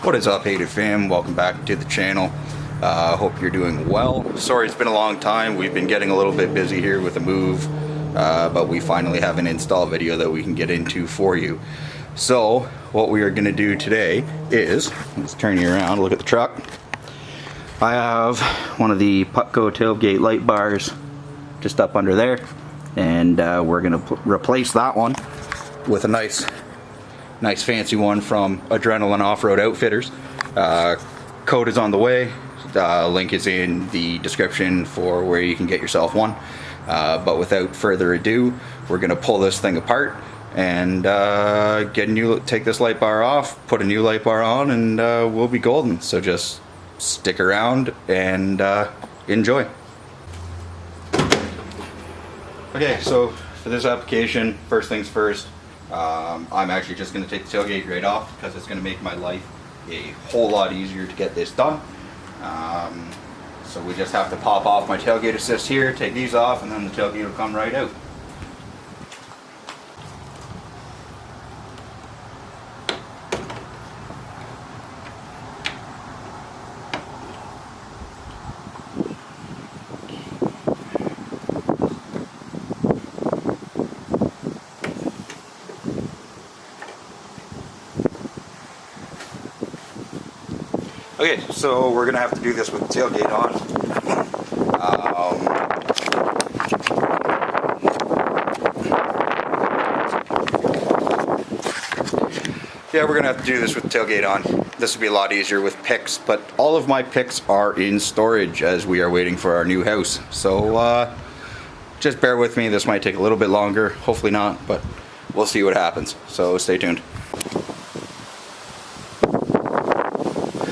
What is up, hated fam? Welcome back to the channel. Hope you're doing well. Sorry it's been a long time. We've been getting a little bit busy here with a move, but we finally have an install video that we can get into for you. So what we are going to do today is, let's turn you around, look at the truck. I have one of the Putco tailgate light bars just up under there, and we're going to replace that one with a nice fancy one from Adrenaline Offroad Outfitters. Code is on the way. Link is in the description for where you can get yourself one. But without further ado, we're going to pull this thing apart and take this light bar off, put a new light bar on, and we'll be golden. So just stick around and enjoy. Okay, so for this application, first things first, I'm actually just going to take the tailgate right off because it's going to make my life a whole lot easier to get this done. So we just have to pop off my tailgate assist here, take these off, and then the tailgate will come right out. Okay, so we're gonna have to do this with the tailgate on. Yeah, we're gonna have to do this with the tailgate on. This will be a lot easier with picks, but all of my picks are in storage as we are waiting for our new house. So just bear with me. This might take a little bit longer. Hopefully not, but we'll see what happens. So stay tuned.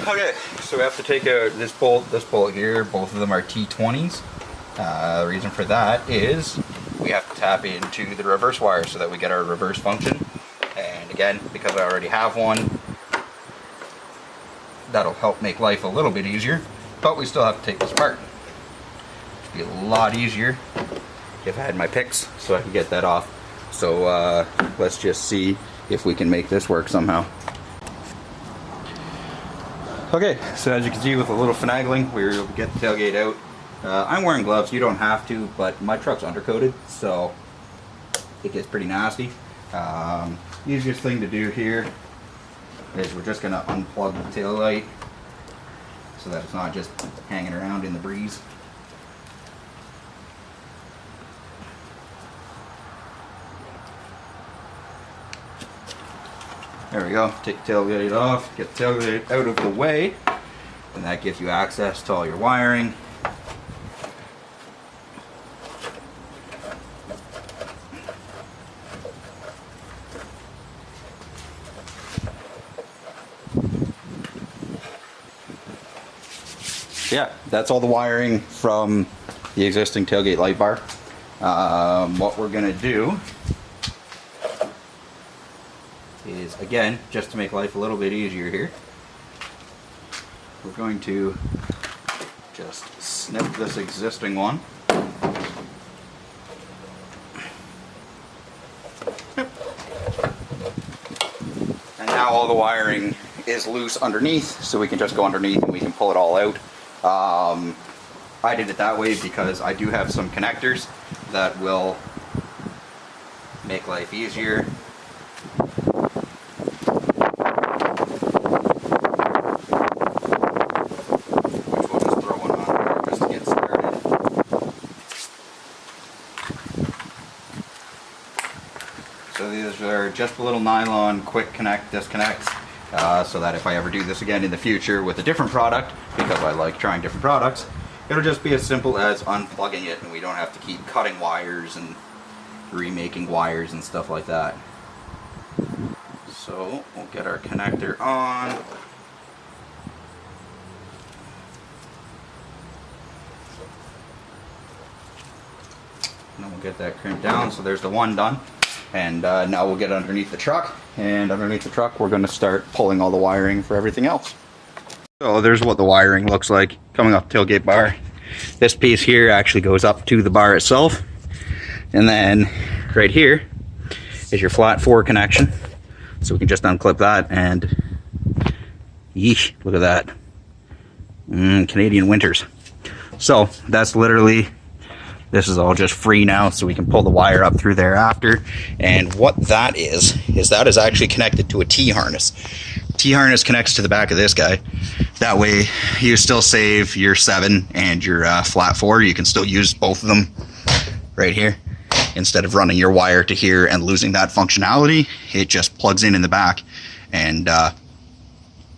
Okay, so we have to take out this bolt here. Both of them are T20s. The reason for that is we have to tap into the reverse wire so that we get our reverse function. And again, because I already have one, that'll help make life a little bit easier. But we still have to take this apart. It'd be a lot easier if I had my picks so I could get that off. So let's just see if we can make this work somehow. Okay, so as you can see, with a little finagling, we were able to get the tailgate out. I'm wearing gloves. You don't have to, but my truck's undercoated, so it gets pretty nasty. Easiest thing to do here is we're just going to unplug the tail light so that it's not just hanging around in the breeze. There we go. Take the tailgate off, get the tailgate out of the way, and that gives you access to all your wiring. Yeah, that's all the wiring from the existing tailgate light bar. What we're going to do is, again, just to make life a little bit easier here, we're going to just snip this existing one. And now all the wiring is loose underneath, so we can just go underneath and we can pull it all out. I did it that way because I do have some connectors that will make life easier. So these are just a little nylon quick connect disconnects, so that if I ever do this again in the future with a different product, because I like trying different products, it'll just be as simple as unplugging it and we don't have to keep cutting wires and remaking wires and stuff like that. So we'll get our connector on. And then we'll get that crimped down. So there's the one done. And now we'll get underneath the truck, and underneath the truck we're going to start pulling all the wiring for everything else. So there's what the wiring looks like coming off the tailgate bar. This piece here actually goes up to the bar itself, and then right here is your flat 4 connection. So we can just unclip that and Yeesh, look at that. Canadian winters. So that's literally, this is all just free now, so we can pull the wire up through there after. And what that is that is actually connected to a T-harness. T-harness connects to the back of this guy. That way you still save your 7 and your flat 4. You can still use both of them right here. Instead of running your wire to here and losing that functionality, it just plugs in the back. And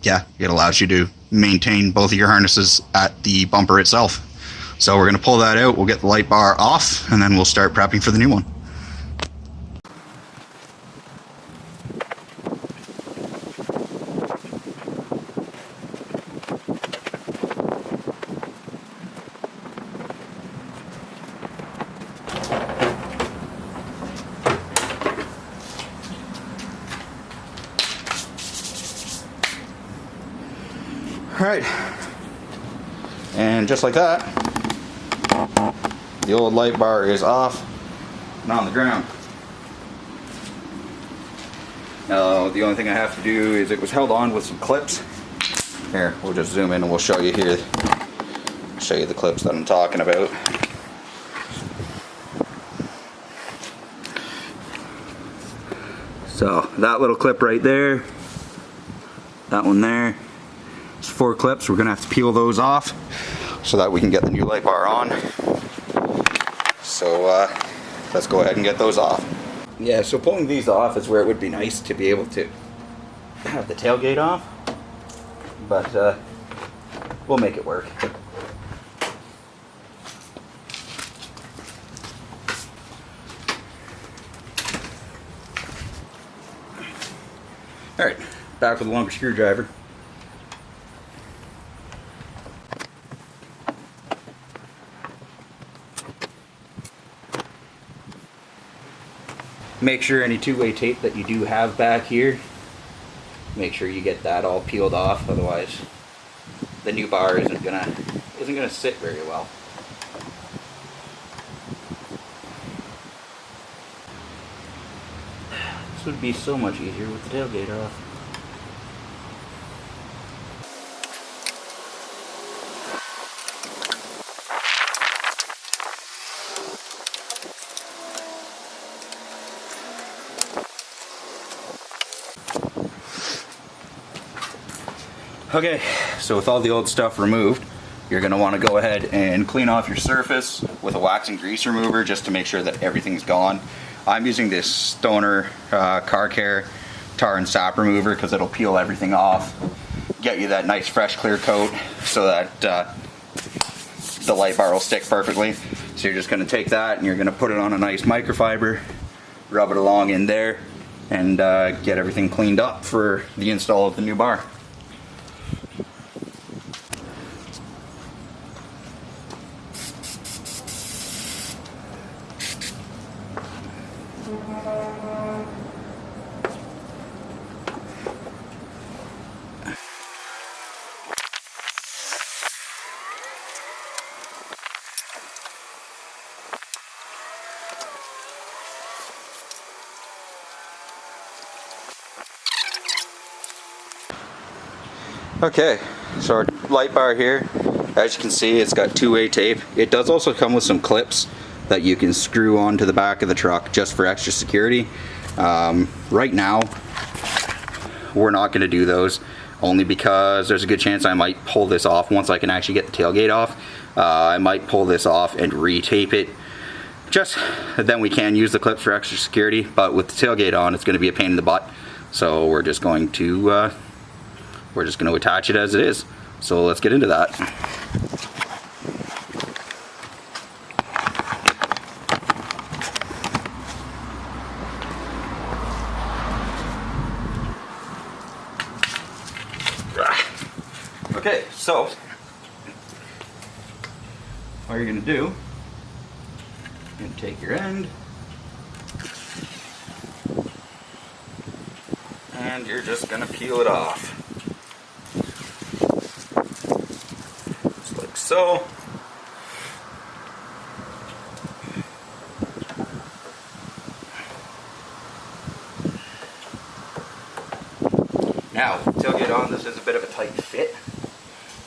yeah, it allows you to maintain both of your harnesses at the bumper itself. So we're going to pull that out, we'll get the light bar off, and then we'll start prepping for the new one. Alright, and just like that, the old light bar is off and on the ground. Now the only thing I have to do is, it was held on with some clips. Here, we'll just zoom in and we'll show you here. Show you the clips that I'm talking about. So that little clip right there, that one there, it's 4 clips. We're gonna have to peel those off so that we can get the new light bar on. So let's go ahead and get those off. Yeah, so pulling these off is where it would be nice to be able to have the tailgate off, but we'll make it work. Alright, back with a longer screwdriver. Make sure any two-way tape that you do have back here, make sure you get that all peeled off, otherwise the new bar isn't gonna sit very well. This would be so much easier with the tailgate off. Okay, so with all the old stuff removed, you're going to want to go ahead and clean off your surface with a wax and grease remover just to make sure that everything's gone. I'm using this Stoner car care tar and sap remover because it'll peel everything off, get you that nice fresh clear coat so that the light bar will stick perfectly. So you're just going to take that and you're going to put it on a nice microfiber, rub it along in there, and get everything cleaned up for the install of the new bar. Okay, so our light bar here, as you can see, it's got two-way tape. It does also come with some clips that you can screw onto the back of the truck just for extra security. Right now, we're not going to do those, only because there's a good chance I might pull this off once I can actually get the tailgate off. I might pull this off and re-tape it. Just then we can use the clips for extra security, but with the tailgate on, it's going to be a pain in the butt. So we're just going to attach it as it is. So let's get into that. Okay, so all you're going to do, you're going to take your end and you're just going to peel it off. Just like so. Now, tailgate it on. This is a bit of a tight fit,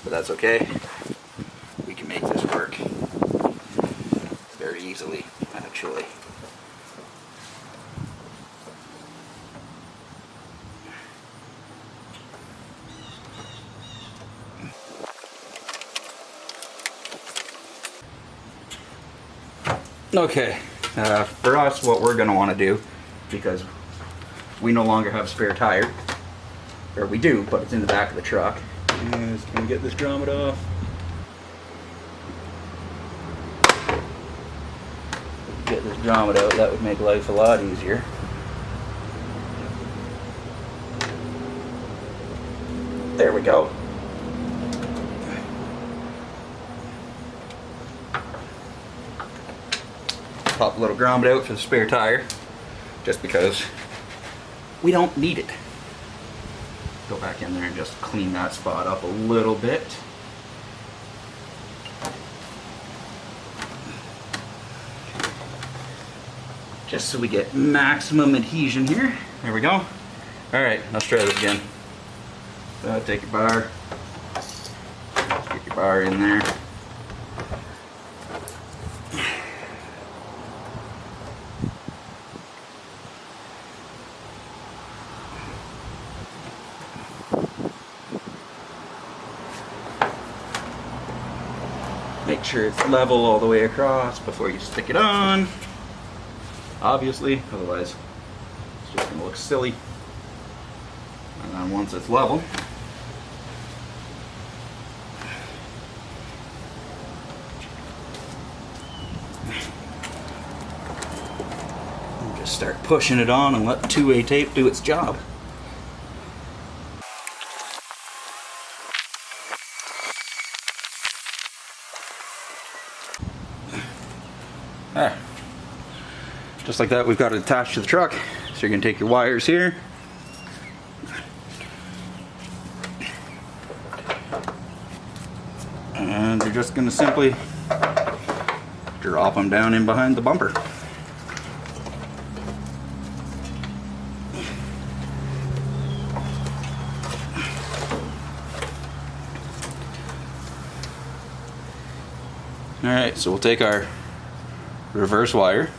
but that's okay. We can make this work very easily, actually. Okay, for us, what we're going to want to do, because we no longer have a spare tire, or we do, but it's in the back of the truck, is can we get this grommet off? Get this grommet out, that would make life a lot easier. There we go. Pop a little grommet out for the spare tire, just because we don't need it. Go back in there and just clean that spot up a little bit. Just so we get maximum adhesion here. There we go. Alright, let's try this again. Take your bar. Get your bar in there. Make sure it's level all the way across before you stick it on. Obviously, otherwise it's just going to look silly. And then once it's level, just start pushing it on and let 2A tape do its job. Just like that, we've got it attached to the truck. So you're going to take your wires here. And you're just going to simply drop them down in behind the bumper. Alright, so we'll take our reverse wire.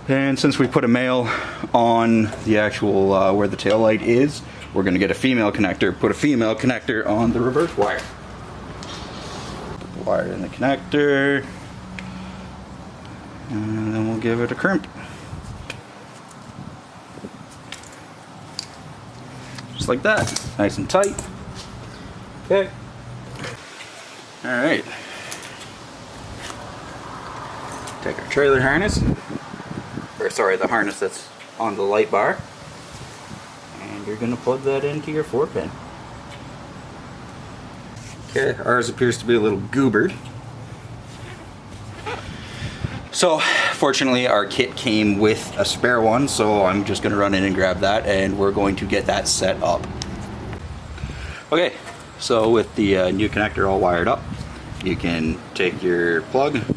And since we put a male on the actual where the tail light is, we're going to get a female connector, put a female connector on the reverse wire. Put the wire in the connector, and then we'll give it a crimp. Just like that, nice and tight. Okay. Alright. Take our trailer harness. Or sorry, the harness that's on the light bar, and you're going to plug that into your 4-pin. Okay, ours appears to be a little goobered. So fortunately our kit came with a spare one, so I'm just going to run in and grab that, and we're going to get that set up. Okay, so with the new connector all wired up, you can take your plug, and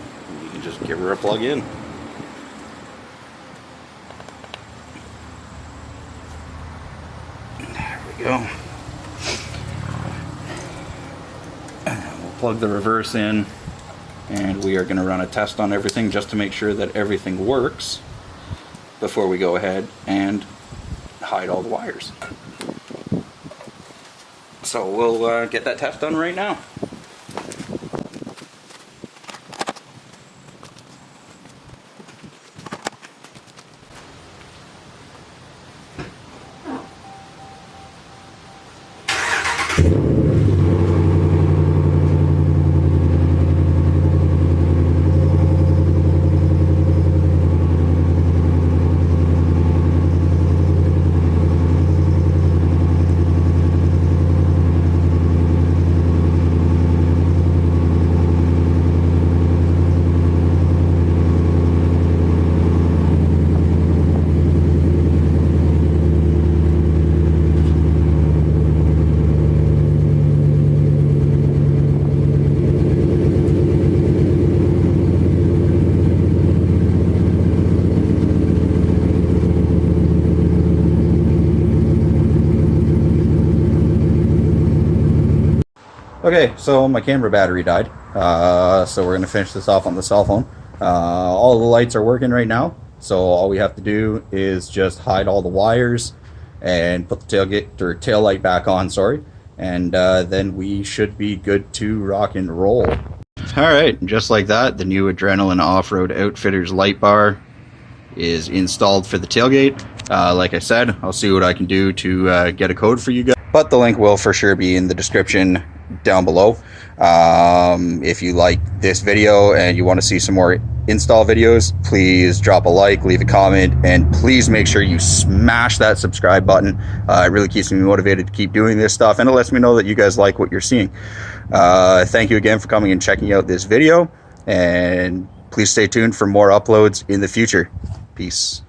you can just give her a plug in. Go. And we'll plug the reverse in, and we are going to run a test on everything just to make sure that everything works before we go ahead and hide all the wires. So we'll get that test done right now. Okay, so my camera battery died. So we're gonna finish this off on the cell phone. All the lights are working right now, so all we have to do is just hide all the wires and put the tailgate or tail light back on, sorry, and then we should be good to rock and roll. Alright, just like that, the new Adrenaline Offroad Outfitters light bar is installed for the tailgate. Like I said, I'll see what I can do to get a code for you guys, but the link will for sure be in the description down below. If you like this video and you want to see some more install videos, please drop a like, leave a comment, and please make sure you smash that subscribe button. It really keeps me motivated to keep doing this stuff, and it lets me know that you guys like what you're seeing. Thank you again for coming and checking out this video, and please stay tuned for more uploads in the future. Peace.